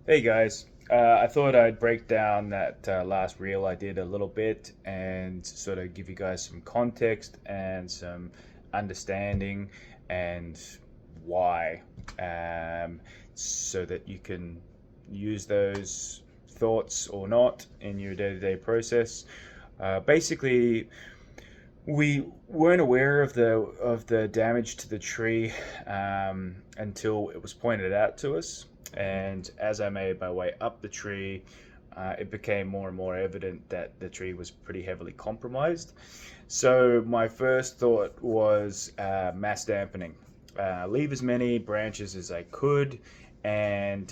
Hey guys, I thought I'd break down that last reel I did a little bit and sort of give you guys some context and some understanding and why, so that you can use those thoughts or not in your day-to-day process. Basically, we weren't aware of the damage to the tree until it was pointed out to us. And as I made my way up the tree, it became more and more evident that the tree was pretty heavily compromised. So my first thought was mass dampening. Leave as many branches as I could and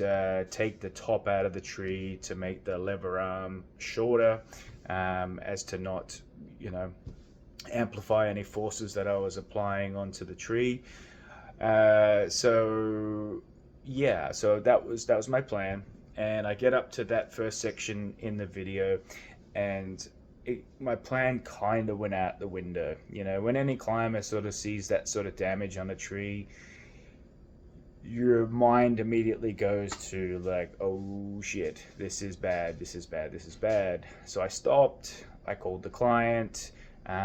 take the top out of the tree to make the lever arm shorter, as to not, you know, amplify any forces that I was applying onto the tree. So yeah, so that was my plan, and I get up to that first section in the video, and my plan kind of went out the window. You know, when any climber sort of sees that sort of damage on a tree, your mind immediately goes to like, oh shit, this is bad, this is bad, this is bad. So I stopped. I called the client.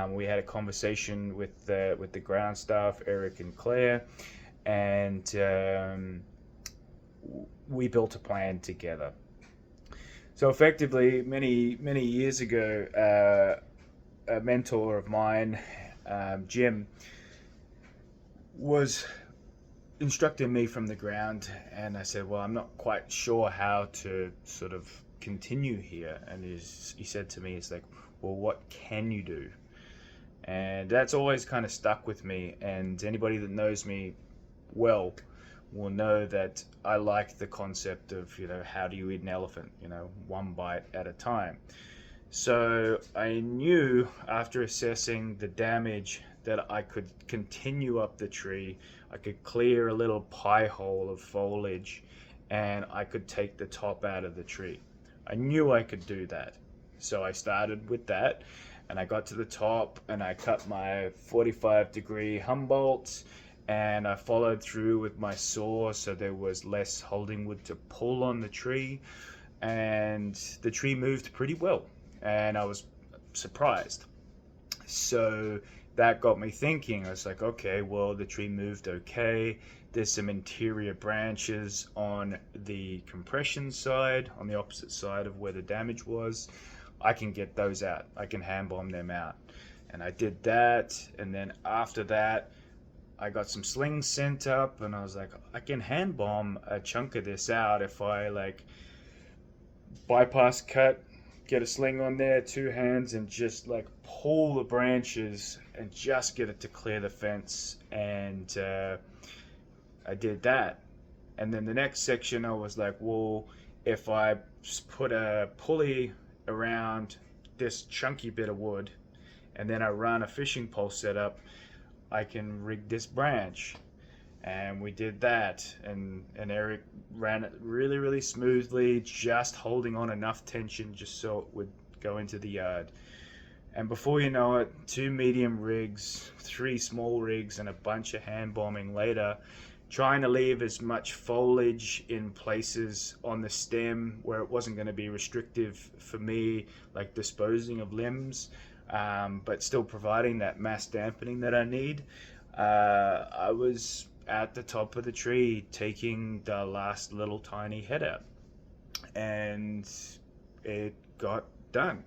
We had a conversation with the ground staff, Eric and Claire, and we built a plan together. So effectively, many years ago, a mentor of mine, Jim, was instructing me from the ground, and I said, well, I'm not quite sure how to sort of continue here. And he said to me, it's like, well, what can you do? And that's always kind of stuck with me, and anybody that knows me well will know that I like the concept of, you know, how do you eat an elephant, you know, one bite at a time. So I knew after assessing the damage that I could continue up the tree. I could clear a little pie hole of foliage, and I could take the top out of the tree. I knew I could do that. So I started with that, and I got to the top, and I cut my 45-degree Humboldt, and I followed through with my saw so there was less holding wood to pull on the tree, and the tree moved pretty well, and I was surprised. So that got me thinking. I was like, okay, well, the tree moved okay. There's some interior branches on the compression side, on the opposite side of where the damage was. I can get those out. I can hand bomb them out. And I did that. And then after that, I got some slings sent up, and I was like, I can hand bomb a chunk of this out if I like bypass cut, get a sling on there, two hands, and just like pull the branches and just get it to clear the fence. And I did that. And then the next section, I was like, well, if I put a pulley around this chunky bit of wood, and then I run a fishing pole setup, I can rig this branch. And we did that, and Eric ran it really smoothly, just holding on enough tension just so it would go into the yard. And before you know it, two medium rigs, three small rigs, and a bunch of hand bombing later, trying to leave as much foliage in places on the stem where it wasn't going to be restrictive for me, like disposing of limbs, but still providing that mass dampening that I need. I was at the top of the tree taking the last little tiny head out, and it got done.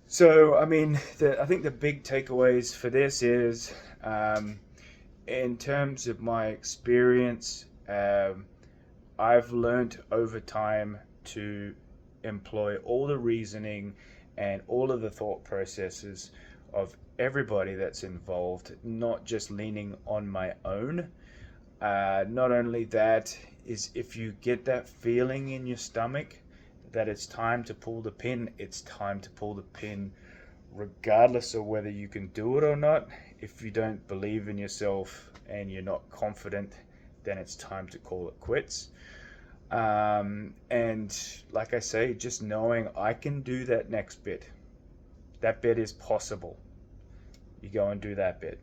So, I mean, I think the big takeaways for this is, in terms of my experience, I've learned over time to employ all the reasoning and all of the thought processes of everybody that's involved, not just leaning on my own. Not only that, is if you get that feeling in your stomach that it's time to pull the pin, it's time to pull the pin, regardless of whether you can do it or not. If you don't believe in yourself and you're not confident, then it's time to call it quits. And like I say, just knowing I can do that next bit, that bit is possible. You go and do that bit,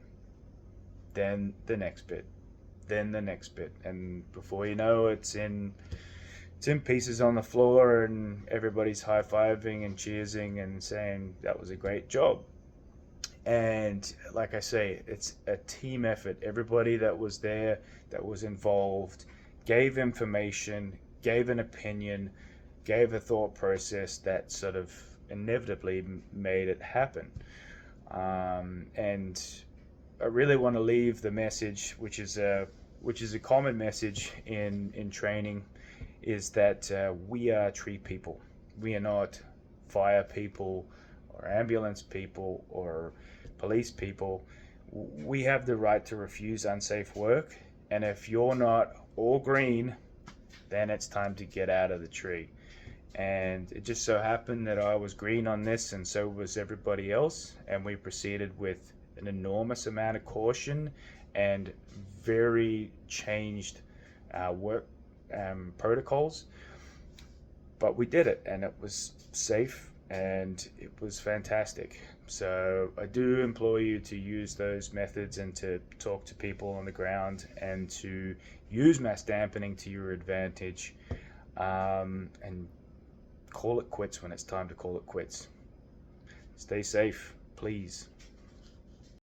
then the next bit, then the next bit, and before you know it's in it's in pieces on the floor, and everybody's high-fiving and cheersing and saying that was a great job. And like I say, it's a team effort. Everybody that was there, that was involved, gave information, gave an opinion, gave a thought process that sort of inevitably made it happen. And I really want to leave the message, which is a common message in training, is that we are tree people. We are not fire people or ambulance people or police people. We have the right to refuse unsafe work, and if you're not all green, then it's time to get out of the tree. And it just so happened that I was green on this, and so was everybody else, and we proceeded with an enormous amount of caution and very changed work protocols. But we did it, and it was safe, and it was fantastic. So I do implore you to use those methods and to talk to people on the ground and to use mass dampening to your advantage, and call it quits when it's time to call it quits. Stay safe, please.